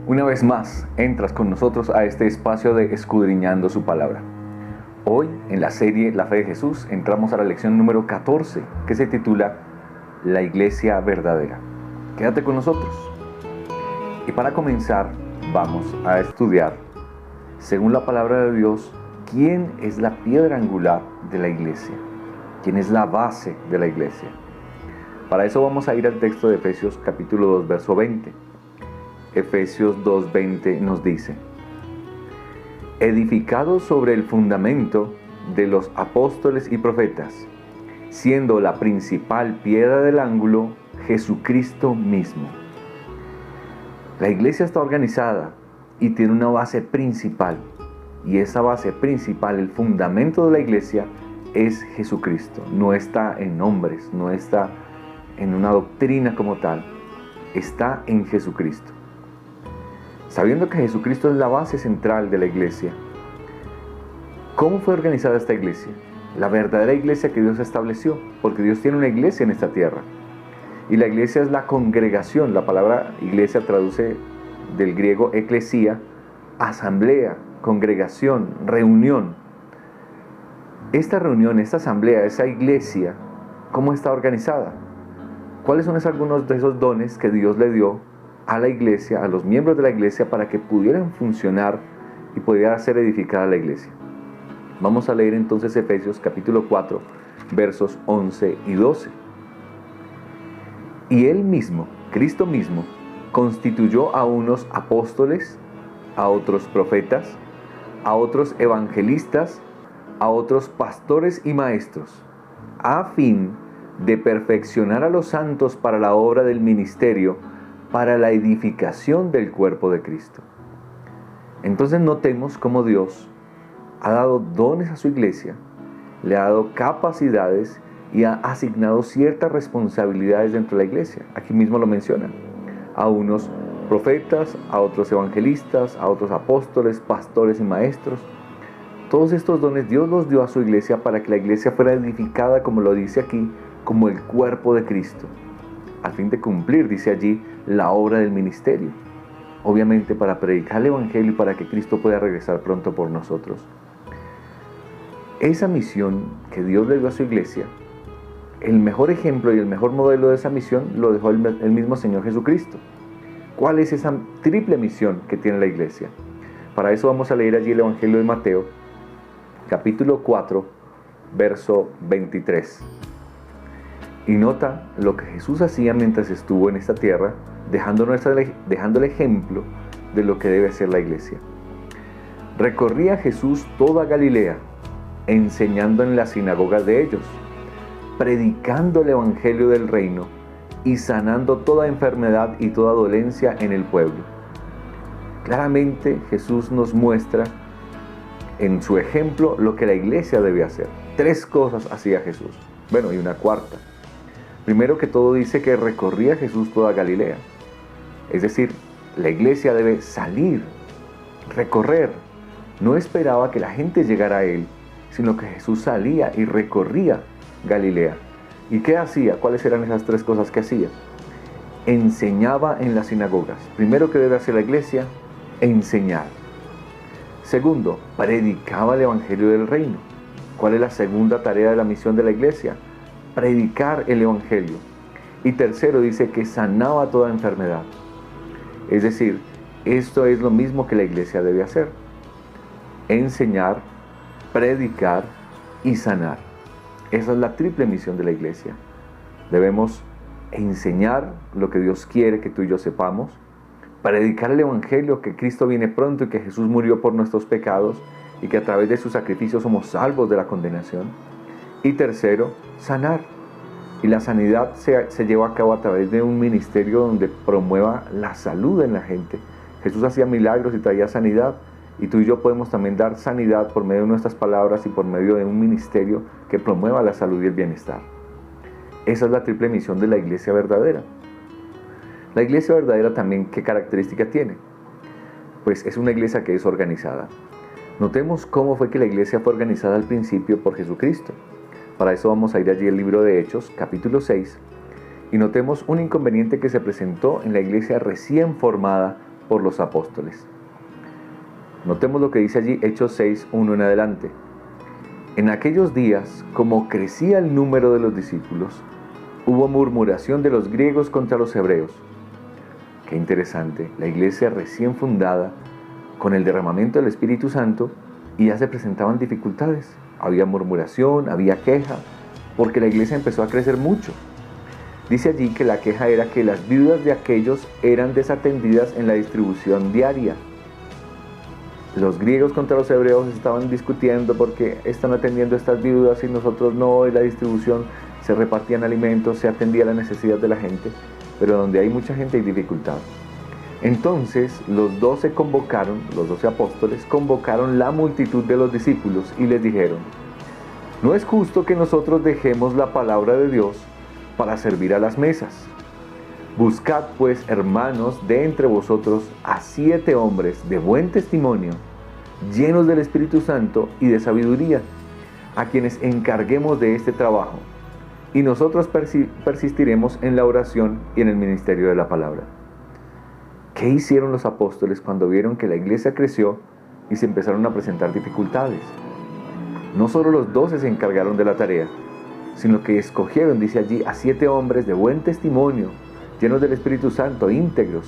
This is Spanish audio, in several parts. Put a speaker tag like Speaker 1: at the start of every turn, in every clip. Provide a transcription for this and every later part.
Speaker 1: Una vez más, entras con nosotros a este espacio de escudriñando su palabra. Hoy, en la serie La Fe de Jesús, entramos a la lección número 14, que se titula La Iglesia Verdadera. Quédate con nosotros. Y para comenzar, vamos a estudiar, según la palabra de Dios, quién es la piedra angular de la iglesia, quién es la base de la iglesia. Para eso vamos a ir al texto de Efesios capítulo 2, verso 20. Efesios 2:20 nos dice: edificados sobre el fundamento de los apóstoles y profetas, siendo la principal piedra del ángulo Jesucristo mismo. La iglesia está organizada y tiene una base principal, y esa base principal, el fundamento de la iglesia, es Jesucristo. No está en nombres, no está en una doctrina como tal, está en Jesucristo. Sabiendo que Jesucristo es la base central de la iglesia, ¿cómo fue organizada esta iglesia? La verdadera iglesia que Dios estableció, porque Dios tiene una iglesia en esta tierra. Y la iglesia es la congregación. La palabra iglesia traduce del griego eclesia, asamblea, congregación, reunión. Esta reunión, esta asamblea, esa iglesia, ¿cómo está organizada? ¿Cuáles son algunos de esos dones que Dios le dio a la iglesia, a los miembros de la iglesia, para que pudieran funcionar y pudiera ser edificada la iglesia? Vamos a leer entonces Efesios capítulo 4, versos 11 y 12. Y Él mismo, Cristo mismo, constituyó a unos apóstoles, a otros profetas, a otros evangelistas, a otros pastores y maestros, a fin de perfeccionar a los santos para la obra del ministerio, para la edificación del cuerpo de Cristo. Entonces notemos cómo Dios ha dado dones a su iglesia, le ha dado capacidades y ha asignado ciertas responsabilidades dentro de la iglesia. Aquí mismo lo mencionan: a unos profetas, a otros evangelistas, a otros apóstoles, pastores y maestros. Todos estos dones Dios los dio a su iglesia para que la iglesia fuera edificada, como lo dice aquí, como el cuerpo de Cristo, a fin de cumplir, dice allí, la obra del ministerio. Obviamente para predicar el evangelio y para que Cristo pueda regresar pronto por nosotros. Esa misión que Dios le dio a su iglesia, el mejor ejemplo y el mejor modelo de esa misión lo dejó el mismo Señor Jesucristo. ¿Cuál es esa triple misión que tiene la iglesia? Para eso vamos a leer allí el Evangelio de Mateo, capítulo 4, verso 23. Y nota lo que Jesús hacía mientras estuvo en esta tierra, dejando el ejemplo de lo que debe ser la iglesia. Recorría Jesús toda Galilea, enseñando en las sinagogas de ellos, predicando el evangelio del reino y sanando toda enfermedad y toda dolencia en el pueblo. Claramente Jesús nos muestra en su ejemplo lo que la iglesia debe hacer. 3 cosas hacía Jesús. Bueno, y una cuarta. Primero que todo dice que recorría Jesús toda Galilea. Es decir, la iglesia debe salir, recorrer. No esperaba que la gente llegara a Él, sino que Jesús salía y recorría Galilea. ¿Y qué hacía? ¿Cuáles eran esas 3 cosas que hacía? Enseñaba en las sinagogas. Primero que debe hacer la iglesia, enseñar. Segundo, predicaba el evangelio del reino. ¿Cuál es la segunda tarea de la misión de la iglesia? Predicar el evangelio. Y tercero, dice que sanaba toda enfermedad. Es decir, esto es lo mismo que la iglesia debe hacer: enseñar, predicar y sanar. Esa es la triple misión de la iglesia. Debemos enseñar lo que Dios quiere que tú y yo sepamos, predicar el evangelio, que Cristo viene pronto y que Jesús murió por nuestros pecados y que a través de su sacrificio somos salvos de la condenación. Y tercero, sanar. Y la sanidad se lleva a cabo a través de un ministerio donde promueva la salud en la gente. Jesús hacía milagros y traía sanidad, y tú y yo podemos también dar sanidad por medio de nuestras palabras y por medio de un ministerio que promueva la salud y el bienestar. Esa es la triple misión de la iglesia verdadera. La iglesia verdadera también, ¿qué característica tiene? Pues es una iglesia que es organizada. Notemos cómo fue que la iglesia fue organizada al principio por Jesucristo. Para eso vamos a ir allí al libro de Hechos, capítulo 6, y notemos un inconveniente que se presentó en la iglesia recién formada por los apóstoles. Notemos lo que dice allí Hechos 6, 1 en adelante. En aquellos días, como crecía el número de los discípulos, hubo murmuración de los griegos contra los hebreos. Qué interesante, la iglesia recién fundada, con el derramamiento del Espíritu Santo, y ya se presentaban dificultades. Había murmuración, había queja, porque la iglesia empezó a crecer mucho. Dice allí que la queja era que las viudas de aquellos eran desatendidas en la distribución diaria. Los griegos contra los hebreos estaban discutiendo porque están atendiendo a estas viudas y nosotros no, y la distribución, se repartían alimentos, se atendía a la necesidad de la gente, pero donde hay mucha gente hay dificultad. Entonces los 12 apóstoles convocaron la multitud de los discípulos y les dijeron: no es justo que nosotros dejemos la palabra de Dios para servir a las mesas. Buscad pues, hermanos, de entre vosotros a 7 hombres de buen testimonio, llenos del Espíritu Santo y de sabiduría, a quienes encarguemos de este trabajo, y nosotros persistiremos en la oración y en el ministerio de la palabra. ¿Qué hicieron los apóstoles cuando vieron que la iglesia creció y se empezaron a presentar dificultades? No solo los 12 se encargaron de la tarea, sino que escogieron, dice allí, a 7 hombres de buen testimonio, llenos del Espíritu Santo, íntegros,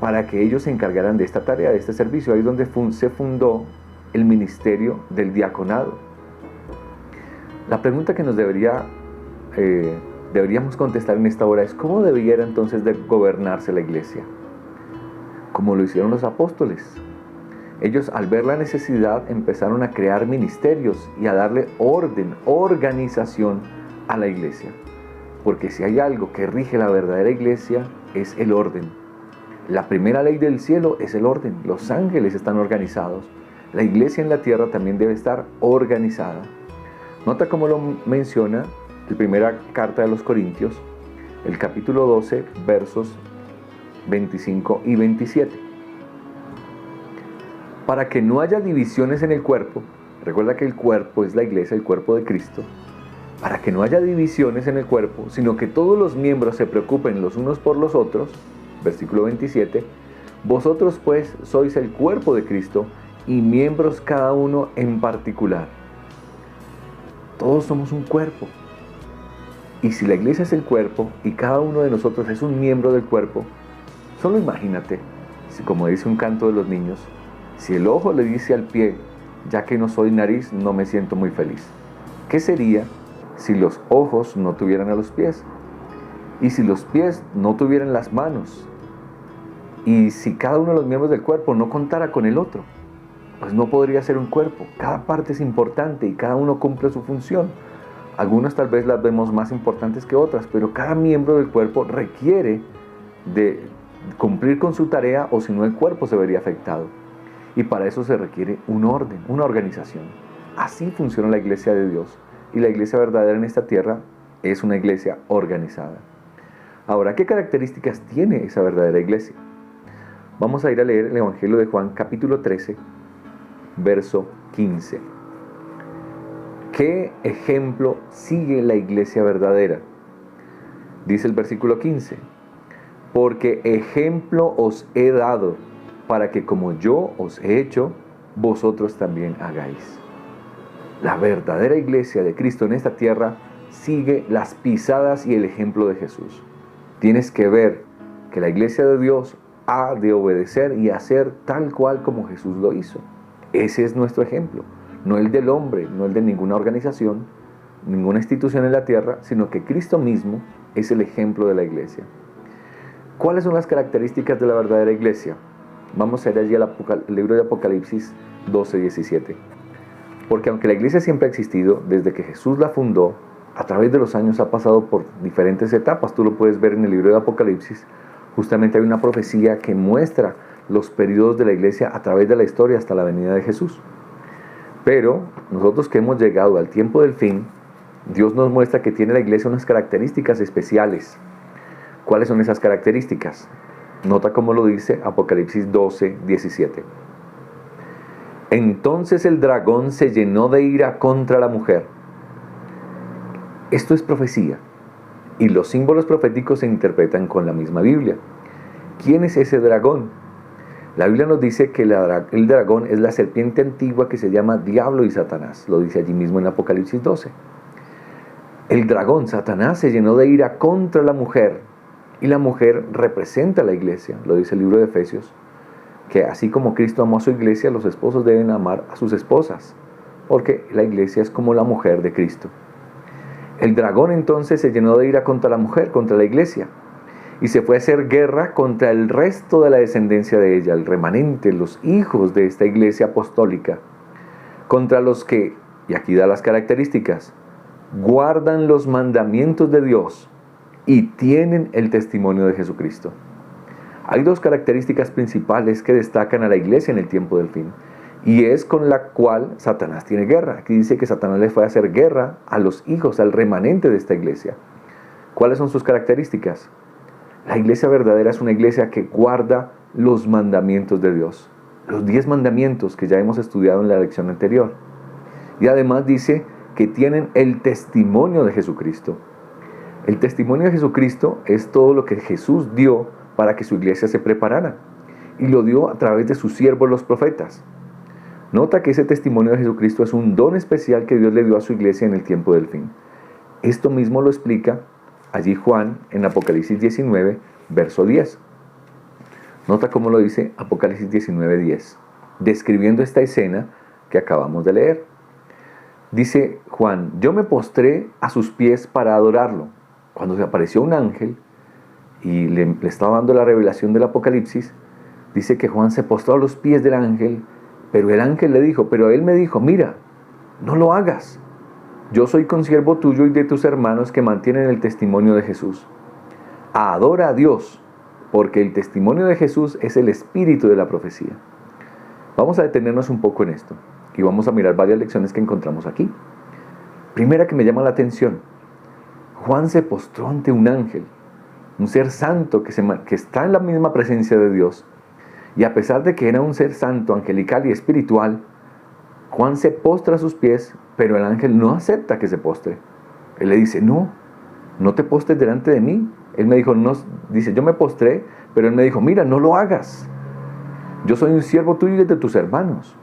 Speaker 1: para que ellos se encargaran de esta tarea, de este servicio. Ahí es donde se fundó el ministerio del diaconado. La pregunta que nos deberíamos contestar en esta hora es: ¿cómo debiera entonces de gobernarse la iglesia? Como lo hicieron los apóstoles. Ellos, al ver la necesidad, empezaron a crear ministerios y a darle orden, organización a la iglesia. Porque si hay algo que rige la verdadera iglesia, es el orden. La primera ley del cielo es el orden. Los ángeles están organizados. La iglesia en la tierra también debe estar organizada. Nota cómo lo menciona la primera carta de los Corintios, el capítulo 12, versos 25 y 27. Para que no haya divisiones en el cuerpo, recuerda que el cuerpo es la iglesia, el cuerpo de Cristo. Para que no haya divisiones en el cuerpo, sino que todos los miembros se preocupen los unos por los otros, versículo 27, vosotros pues sois el cuerpo de Cristo y miembros cada uno en particular. Todos somos un cuerpo. Y si la iglesia es el cuerpo y cada uno de nosotros es un miembro del cuerpo, solo imagínate, si, como dice un canto de los niños, si el ojo le dice al pie: ya que no soy nariz, no me siento muy feliz. ¿Qué sería si los ojos no tuvieran a los pies? Y si los pies no tuvieran las manos? Y si cada uno de los miembros del cuerpo no contara con el otro, pues no podría ser un cuerpo. Cada parte es importante y cada uno cumple su función. Algunas tal vez las vemos más importantes que otras, pero cada miembro del cuerpo requiere de cumplir con su tarea, o si no el cuerpo se vería afectado. Y para eso se requiere un orden, una organización. Así funciona la iglesia de Dios. Y la iglesia verdadera en esta tierra es una iglesia organizada. Ahora, ¿qué características tiene esa verdadera iglesia? Vamos a ir a leer el Evangelio de Juan, capítulo 13, verso 15. ¿Qué ejemplo sigue la iglesia verdadera? Dice el versículo 15: porque ejemplo os he dado, para que como yo os he hecho, vosotros también hagáis. La verdadera iglesia de Cristo en esta tierra sigue las pisadas y el ejemplo de Jesús. Tienes que ver que la iglesia de Dios ha de obedecer y hacer tal cual como Jesús lo hizo. Ese es nuestro ejemplo, no el del hombre, no el de ninguna organización, ninguna institución en la tierra, sino que Cristo mismo es el ejemplo de la iglesia. ¿Cuáles son las características de la verdadera iglesia? Vamos a ir allí al libro de Apocalipsis 12:17. Porque aunque la iglesia siempre ha existido, desde que Jesús la fundó, a través de los años ha pasado por diferentes etapas. Tú lo puedes ver en el libro de Apocalipsis. Justamente hay una profecía que muestra los periodos de la iglesia a través de la historia hasta la venida de Jesús. Pero nosotros que hemos llegado al tiempo del fin, Dios nos muestra que tiene la iglesia unas características especiales. ¿Cuáles son esas características? Nota cómo lo dice Apocalipsis 12:17. Entonces el dragón se llenó de ira contra la mujer. Esto es profecía, y los símbolos proféticos se interpretan con la misma Biblia. ¿Quién es ese dragón? La Biblia nos dice que el dragón es la serpiente antigua que se llama Diablo y Satanás. Lo dice allí mismo en Apocalipsis 12. El dragón, Satanás, se llenó de ira contra la mujer. Y la mujer representa a la iglesia. Lo dice el libro de Efesios. Que así como Cristo amó a su iglesia, los esposos deben amar a sus esposas. Porque la iglesia es como la mujer de Cristo. El dragón entonces se llenó de ira contra la mujer, contra la iglesia. Y se fue a hacer guerra contra el resto de la descendencia de ella, el remanente, los hijos de esta iglesia apostólica, contra los que, y aquí da las características, guardan los mandamientos de Dios y tienen el testimonio de Jesucristo. Hay dos características principales que destacan a la iglesia en el tiempo del fin, y es con la cual Satanás tiene guerra. Aquí dice que Satanás le fue a hacer guerra a los hijos, al remanente de esta iglesia. ¿Cuáles son sus características? La iglesia verdadera es una iglesia que guarda los mandamientos de Dios. Los 10 mandamientos que ya hemos estudiado en la lección anterior. Y además dice que tienen el testimonio de Jesucristo. El testimonio de Jesucristo es todo lo que Jesús dio para que su iglesia se preparara. Y lo dio a través de sus siervos los profetas. Nota que ese testimonio de Jesucristo es un don especial que Dios le dio a su iglesia en el tiempo del fin. Esto mismo lo explica allí Juan en Apocalipsis 19, verso 10. Nota cómo lo dice Apocalipsis 19, 10, describiendo esta escena que acabamos de leer. Dice Juan: yo me postré a sus pies para adorarlo. Cuando se apareció un ángel y le estaba dando la revelación del Apocalipsis, dice que Juan se postró a los pies del ángel, pero el ángel le dijo, pero él me dijo, mira, no lo hagas. Yo soy consiervo tuyo y de tus hermanos que mantienen el testimonio de Jesús. Adora a Dios, porque el testimonio de Jesús es el espíritu de la profecía. Vamos a detenernos un poco en esto y vamos a mirar varias lecciones que encontramos aquí. Primera que me llama la atención: Juan se postró ante un ángel, un ser santo que está en la misma presencia de Dios. Y a pesar de que era un ser santo, angelical y espiritual, Juan se postra a sus pies, pero el ángel no acepta que se postre. Él le dice, no te postres delante de mí. Él me dijo, no, dice, yo me postré, pero él me dijo, mira, no lo hagas. Yo soy un siervo tuyo y de tus hermanos.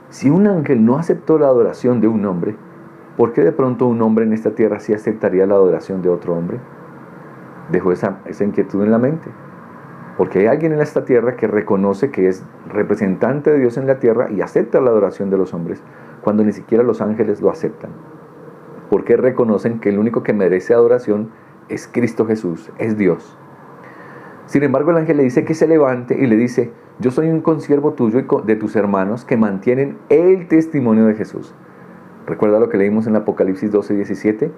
Speaker 1: Si un ángel no aceptó la adoración de un hombre, ¿por qué de pronto un hombre en esta tierra sí aceptaría la adoración de otro hombre? Dejó esa inquietud en la mente. Porque hay alguien en esta tierra que reconoce que es representante de Dios en la tierra y acepta la adoración de los hombres, cuando ni siquiera los ángeles lo aceptan. Porque reconocen que el único que merece adoración es Cristo Jesús, es Dios. Sin embargo, el ángel le dice que se levante y le dice, yo soy un consiervo tuyo y de tus hermanos que mantienen el testimonio de Jesús. ¿Recuerda lo que leímos en Apocalipsis 12, 17?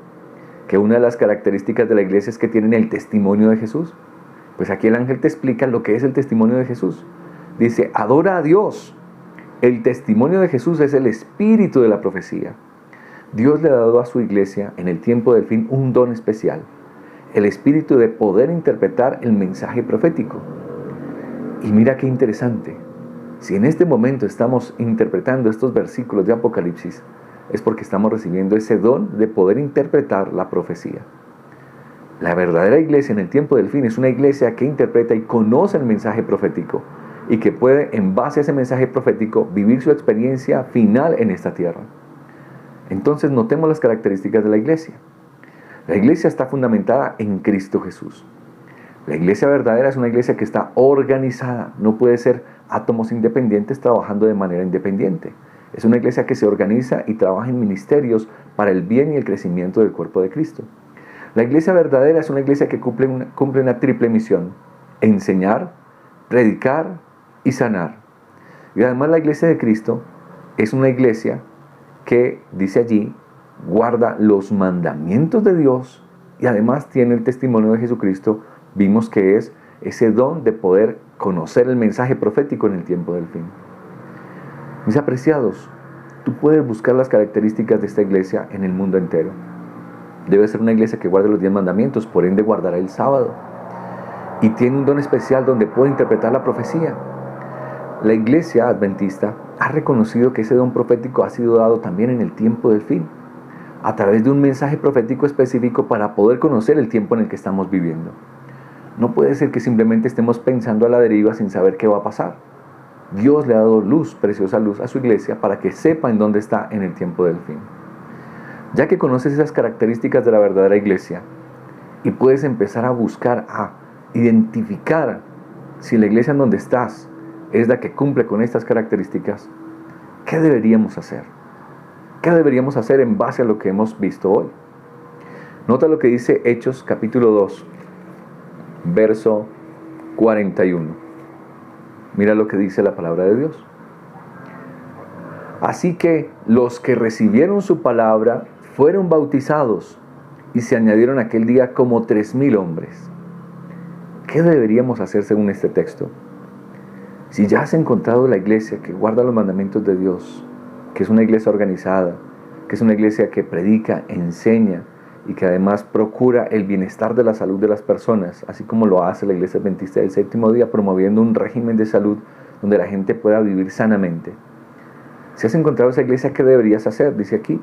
Speaker 1: Que una de las características de la iglesia es que tienen el testimonio de Jesús. Pues aquí el ángel te explica lo que es el testimonio de Jesús. Dice, adora a Dios. El testimonio de Jesús es el espíritu de la profecía. Dios le ha dado a su iglesia en el tiempo del fin un don especial. El espíritu de poder interpretar el mensaje profético. Y mira qué interesante. Si en este momento estamos interpretando estos versículos de Apocalipsis, es porque estamos recibiendo ese don de poder interpretar la profecía. La verdadera iglesia en el tiempo del fin es una iglesia que interpreta y conoce el mensaje profético y que puede, en base a ese mensaje profético, vivir su experiencia final en esta tierra. Entonces notemos las características de la iglesia. La iglesia está fundamentada en Cristo Jesús. La iglesia verdadera es una iglesia que está organizada, no puede ser átomos independientes trabajando de manera independiente. Es una iglesia que se organiza y trabaja en ministerios para el bien y el crecimiento del cuerpo de Cristo. La iglesia verdadera es una iglesia que cumple una triple misión: enseñar, predicar y sanar. Y además la iglesia de Cristo es una iglesia que, dice allí, guarda los mandamientos de Dios y además tiene el testimonio de Jesucristo. Vimos que es ese don de poder conocer el mensaje profético en el tiempo del fin. Mis apreciados, tú puedes buscar las características de esta iglesia en el mundo entero. Debe ser una iglesia que guarde los 10 mandamientos, por ende guardará el sábado. Y tiene un don especial donde puede interpretar la profecía. La iglesia adventista ha reconocido que ese don profético ha sido dado también en el tiempo del fin, a través de un mensaje profético específico para poder conocer el tiempo en el que estamos viviendo. No puede ser que simplemente estemos pensando a la deriva sin saber qué va a pasar. Dios le ha dado luz, preciosa luz, a su iglesia para que sepa en dónde está en el tiempo del fin. Ya que conoces esas características de la verdadera iglesia y puedes empezar a buscar, a identificar si la iglesia en donde estás es la que cumple con estas características, ¿qué deberíamos hacer? ¿Qué deberíamos hacer en base a lo que hemos visto hoy? Nota lo que dice Hechos capítulo 2, verso 41. Mira lo que dice la palabra de Dios. Así que los que recibieron su palabra fueron bautizados y se añadieron aquel día como 3,000 hombres. ¿Qué deberíamos hacer según este texto? Si ya has encontrado la iglesia que guarda los mandamientos de Dios, que es una iglesia organizada, que es una iglesia que predica, enseña y que además procura el bienestar de la salud de las personas, así como lo hace la Iglesia Adventista del Séptimo Día, promoviendo un régimen de salud donde la gente pueda vivir sanamente. Si has encontrado esa iglesia, ¿qué deberías hacer? Dice aquí.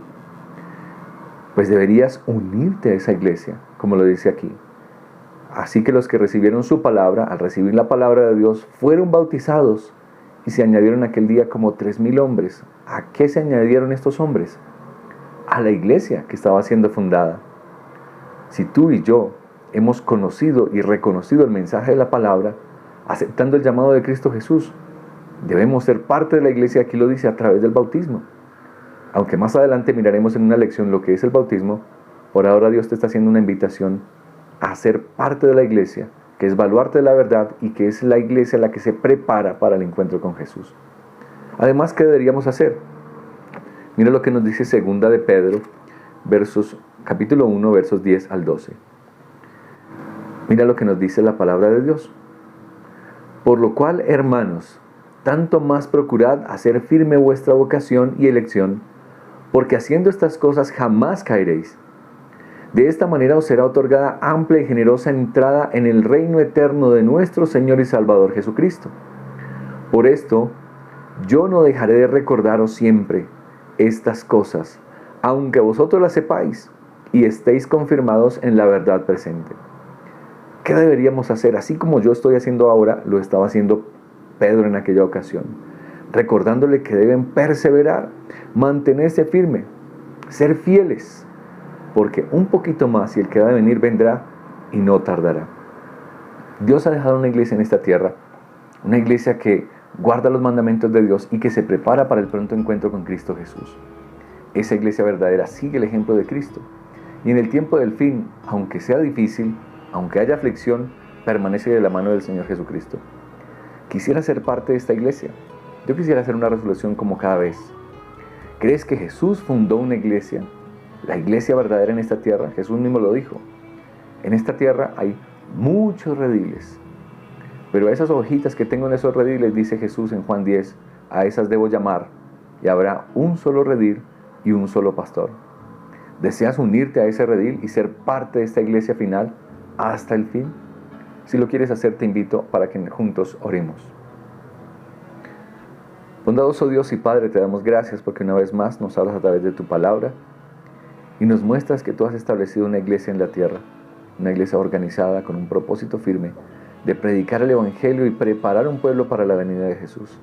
Speaker 1: Pues deberías unirte a esa iglesia, como lo dice aquí. Así que los que recibieron su palabra, al recibir la palabra de Dios, fueron bautizados y se añadieron aquel día como 3,000 hombres. ¿A qué se añadieron estos hombres? A la iglesia que estaba siendo fundada. Si tú y yo hemos conocido y reconocido el mensaje de la palabra, aceptando el llamado de Cristo Jesús, debemos ser parte de la iglesia, aquí lo dice, a través del bautismo. Aunque más adelante miraremos en una lección lo que es el bautismo, por ahora Dios te está haciendo una invitación a ser parte de la iglesia, que es baluarte de la verdad y que es la iglesia la que se prepara para el encuentro con Jesús. Además, ¿qué deberíamos hacer? Mira lo que nos dice segunda de Pedro, capítulo 1, versos 10 al 12. Mira lo que nos dice la palabra de Dios. Por lo cual, hermanos, tanto más procurad hacer firme vuestra vocación y elección, porque haciendo estas cosas jamás caeréis. De esta manera os será otorgada amplia y generosa entrada en el reino eterno de nuestro Señor y Salvador Jesucristo. Por esto, yo no dejaré de recordaros siempre estas cosas, aunque vosotros las sepáis y estéis confirmados en la verdad presente. ¿Qué deberíamos hacer? Así como yo estoy haciendo ahora, lo estaba haciendo Pedro en aquella ocasión, recordándole que deben perseverar, mantenerse firme, ser fieles, porque un poquito más y el que ha de venir vendrá y no tardará. Dios ha dejado una iglesia en esta tierra, una iglesia que guarda los mandamientos de Dios y que se prepara para el pronto encuentro con Cristo Jesús. Esa iglesia verdadera sigue el ejemplo de Cristo. Y en el tiempo del fin, aunque sea difícil, aunque haya aflicción, permanece de la mano del Señor Jesucristo. Quisiera ser parte de esta iglesia. Yo quisiera hacer una resolución como cada vez. ¿Crees que Jesús fundó una iglesia? La iglesia verdadera en esta tierra. Jesús mismo lo dijo. En esta tierra hay muchos rediles. Pero a esas ovejitas que tengo en esos rediles, dice Jesús en Juan 10, a esas debo llamar, y habrá un solo redil y un solo pastor. ¿Deseas unirte a ese redil y ser parte de esta iglesia final hasta el fin? Si lo quieres hacer, te invito para que juntos oremos. Bondadoso Dios y Padre, te damos gracias porque una vez más nos hablas a través de tu palabra y nos muestras que tú has establecido una iglesia en la tierra, una iglesia organizada con un propósito firme de predicar el Evangelio y preparar un pueblo para la venida de Jesús.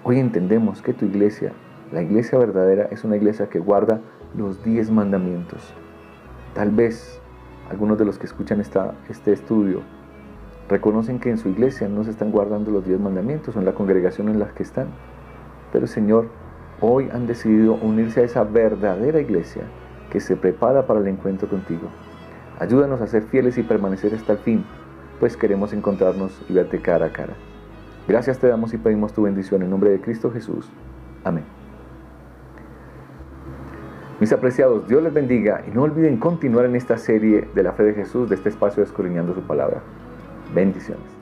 Speaker 1: Hoy entendemos que tu iglesia, la iglesia verdadera, es una iglesia que guarda los 10 mandamientos. Tal vez algunos de los que escuchan este estudio reconocen que en su iglesia no se están guardando los 10 mandamientos o en la congregación en la que están. Pero Señor, hoy han decidido unirse a esa verdadera iglesia que se prepara para el encuentro contigo. Ayúdanos a ser fieles y permanecer hasta el fin, pues queremos encontrarnos y verte cara a cara. Gracias te damos y pedimos tu bendición en nombre de Cristo Jesús. Amén. Mis apreciados, Dios les bendiga y no olviden continuar en esta serie de la fe de Jesús, de este espacio de escudriñando su palabra. Bendiciones.